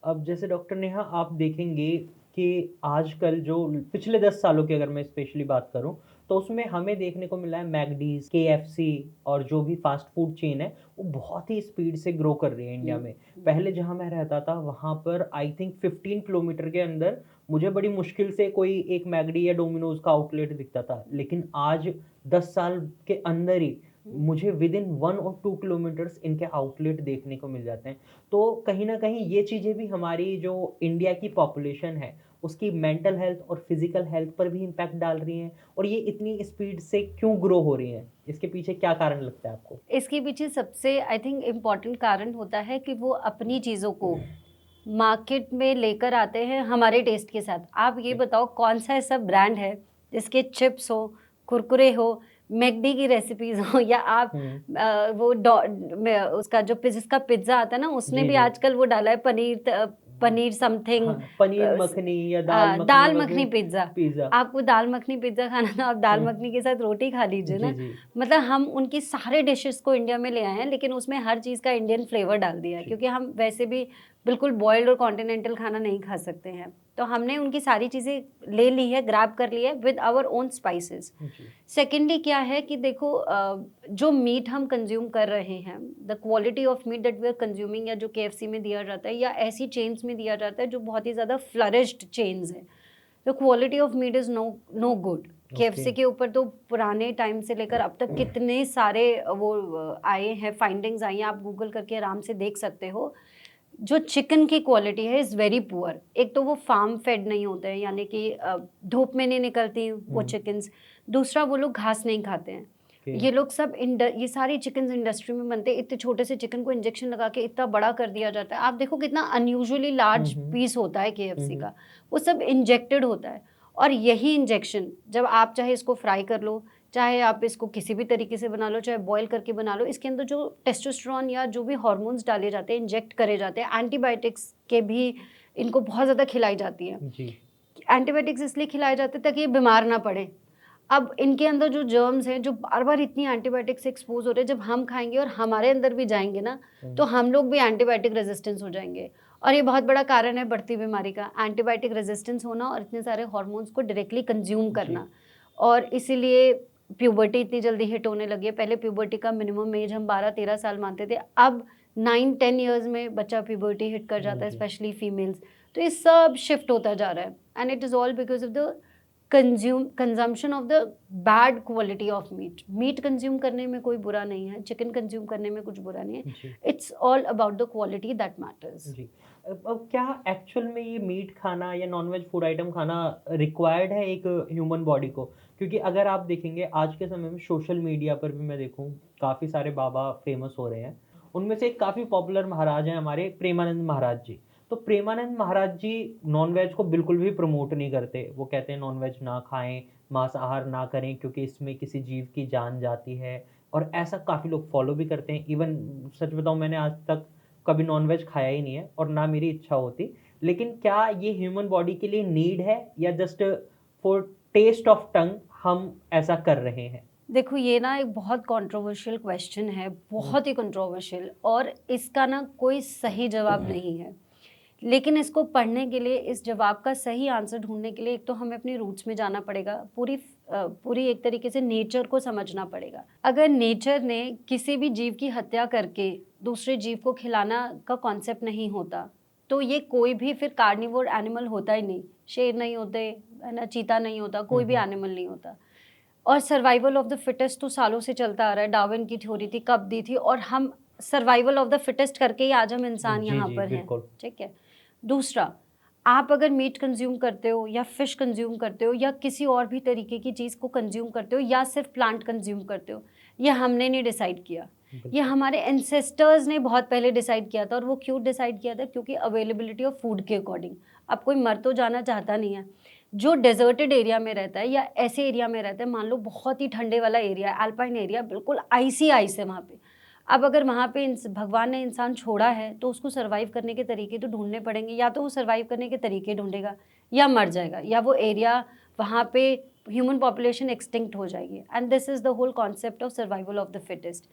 अब जैसे डॉक्टर नेहा आप देखेंगे कि आजकल जो पिछले 10 सालों की अगर मैं स्पेशली बात करूं तो उसमें हमें देखने को मिला है मैकडीज, केएफसी और जो भी फास्ट फूड चेन है वो बहुत ही स्पीड से ग्रो कर रही है इंडिया में। पहले जहां मैं रहता था वहां पर आई थिंक 15 किलोमीटर के अंदर मुझे बड़ी मुश्किल से कोई एक मैगडी या डोमिनोज का आउटलेट दिखता था, लेकिन आज 10 साल के अंदर ही मुझे विद इन 1 और 2 किलोमीटर्स इनके आउटलेट देखने को मिल जाते हैं। तो कहीं ना कहीं ये चीज़ें भी हमारी जो इंडिया की पॉपुलेशन है उसकी मेंटल हेल्थ और फिजिकल हेल्थ पर भी इम्पैक्ट डाल रही हैं। और ये इतनी स्पीड से क्यों ग्रो हो रही हैं, इसके पीछे क्या कारण लगता है आपको? इसके पीछे सबसे आई थिंक इम्पॉर्टेंट कारण होता है कि वो अपनी चीज़ों को मार्केट में लेकर आते हैं हमारे टेस्ट के साथ। आप ये बताओ कौन सा ऐसा ब्रांड है जिसके चिप्स हो, कुरकुरे हो, मैकडी की रेसिपीज़ हो या आप हम्म। वो उसका जो जिसका पिज़्ज़ा आता है ना उसने जी भी जी। आजकल वो डाला है पनीर समथिंग, हाँ, पनीर मखनी या दाल मखनी दाल वगैरह। मखनी पिज़्ज़ा। पिज्ज़ा। आपको दाल मखनी पिज़्ज़ा खाना था, आप दाल हम्म। मखनी के साथ रोटी खा लीजिए जी ना। जी। मतलब हम उनकी सारे डिशेज़ को इंडिया में ले आए हैं, लेकिन उसमें हर चीज़ का इंडियन फ्लेवर डाल दिया है, जी क्योंकि हम वैसे भी बिल्कुल बॉइल्ड और कॉन्टिनेंटल खाना नहीं खा सकते हैं। तो हमने उनकी सारी चीज़ें ले ली है, ग्रैब कर ली है विद आवर ओन स्पाइसेस। जी। सेकेंडली क्या है कि देखो जो मीट हम कंज्यूम कर रहे हैं, the quality of meat that we are consuming, या जो केएफसी में दिया जाता है या ऐसी चेन्स में दिया जाता है जो बहुत ही ज़्यादा फ्लरिश्ड चेन्स हैं, the quality of meat is no no good. Okay. KFC के ऊपर तो पुराने टाइम से लेकर अब तक कितने सारे आए हैं, फाइंडिंग्स आई हैं, आप गूगल करके आराम से देख सकते हो। जो चिकन की क्वालिटी है इज़ वेरी पुअर। एक तो वो फार्म फेड नहीं होते हैं, यानी कि धूप में नहीं निकलती वो हम्म। चिकन्स। दूसरा, वो लोग घास नहीं खाते हैं। ओके। ये लोग सब ये सारी चिकन्स इंडस्ट्री में बनते हैं। इतने छोटे से चिकन को इंजेक्शन लगा के इतना बड़ा कर दिया जाता है। आप देखो कितना अनयूजुअली लार्ज हम्म। पीस होता है केएफसी हम्म। का। वो सब इंजेक्टेड होता है। और यही इंजेक्शन जब आप चाहे इसको फ्राई कर लो, चाहे आप इसको किसी भी तरीके से बना लो, चाहे बॉयल करके बना लो, इसके अंदर जो टेस्टोस्टेरोन या जो भी हार्मोन्स डाले जाते हैं, इंजेक्ट करे जाते हैं, एंटीबायोटिक्स के भी इनको बहुत ज़्यादा खिलाई जाती है। जी। एंटीबायोटिक्स इसलिए खिलाए जाते हैं ताकि ये बीमार ना पड़े। अब इनके अंदर जो जर्म्स हैं, जो बार-बार इतनी एंटीबायोटिक से एक्सपोज़ हो रहे हैं, जब हम खाएँगे और हमारे अंदर भी जाएँगे ना, तो हम्म। हम लोग भी एंटीबायोटिक रेज़िस्टेंस हो जाएँगे। और ये बहुत बड़ा कारण है बढ़ती बीमारी का, एंटीबायोटिक रेज़िस्टेंस होना और इतने सारे हार्मोन्स को डायरेक्टली कंज़्यूम जी। करना। और इसीलिए प्यूबर्टी इतनी जल्दी हिट होने लगी है। पहले प्यूबर्टी का मिनिमम एज हम 12-13 साल मानते थे, अब 9-10 इयर्स में बच्चा प्यूबर्टी हिट कर जाता है, जी। Specially females. तो ये सब शिफ्ट होता जा रहा है, and it is all because of the consumption of the bad quality of meat. Meat consume करने में कोई बुरा नहीं है, चिकन कंज्यूम करने में कुछ बुरा नहीं है। जी। It's all about the quality that matters. जी। अब क्या एक्चुअल में ये मीट खाना या नॉन-वेज फूड आइटम खाना रिक्वायर्ड है एक ह्यूमन बॉडी को? क्योंकि अगर आप देखेंगे आज के समय में सोशल मीडिया पर भी मैं देखूँ काफ़ी सारे बाबा फ़ेमस हो रहे हैं। उनमें से एक काफ़ी पॉपुलर महाराज हैं हमारे प्रेमानंद महाराज जी। तो प्रेमानंद महाराज जी नॉन-वेज को बिल्कुल भी प्रमोट नहीं करते। वो कहते हैं नॉन-वेज ना खाएँ, मांसाहार ना करें क्योंकि इसमें किसी जीव की जान जाती है, और ऐसा काफ़ी लोग फॉलो भी करते हैं। इवन सच बताऊँ मैंने आज तक कभी नॉनवेज खाया ही नहीं है और ना मेरी इच्छा होती। लेकिन क्या ये ह्यूमन बॉडी के लिए नीड है या just for taste of tongue हम ऐसा कर रहे हैं? देखो, ये ना एक बहुत कंट्रोवर्शियल क्वेश्चन है, हुँ। बहुत ही कंट्रोवर्शियल, और इसका ना कोई सही जवाब नहीं है। लेकिन इसको पढ़ने के लिए, इस जवाब का सही आंसर ढूँढने के लिए, एक तो हमें अपनी रूट्स में जाना पड़ेगा, पूरी एक तरीके से नेचर को समझना पड़ेगा। अगर नेचर ने किसी भी जीव की हत्या करके दूसरे जीव को खिलाना का कॉन्सेप्ट नहीं होता, तो ये कोई भी फिर कार्निवोर एनिमल होता ही नहीं। शेर नहीं होते, है ना, चीता नहीं होता, हुँ, कोई भी हुँ। एनिमल नहीं होता। और सर्वाइवल ऑफ द फिटेस्ट तो सालों से चलता आ रहा है। डार्विन की थ्योरी थी, कब दी थी, और हम सर्वाइवल ऑफ द फिटेस्ट करके ही आज हम इंसान जी, यहाँ जी, पर हैं, बिल्कुल। ठीक है। दूसरा, आप अगर मीट कंज्यूम करते हो या फिश कंज्यूम करते हो या किसी और भी तरीके की चीज़ को कंज्यूम करते हो या सिर्फ प्लांट कंज्यूम करते हो, ये हमने नहीं डिसाइड किया। ये बिल्कुल। हमारे एंसेस्टर्स ने बहुत पहले डिसाइड किया था, और वो क्यों डिसाइड किया था? क्योंकि अवेलेबिलिटी ऑफ फूड के अकॉर्डिंग। अब कोई मर तो जाना चाहता नहीं है। जो डेजर्टेड एरिया में रहता है या ऐसे एरिया में रहता है, मान लो बहुत ही ठंडे वाला एरिया है, अल्पाइन एरिया, बिल्कुल आइसी आइस है वहाँ पे। अब अगर वहाँ पे भगवान ने इंसान छोड़ा है, तो उसको सर्वाइव करने के तरीके तो ढूंढने पड़ेंगे। या तो वो सर्वाइव करने के तरीके ढूंढेगा या मर जाएगा, या वो एरिया वहाँ पे ह्यूमन पॉपुलेशन एक्सटिंक्ट हो जाएगी। And this is the whole concept of survival of the fittest.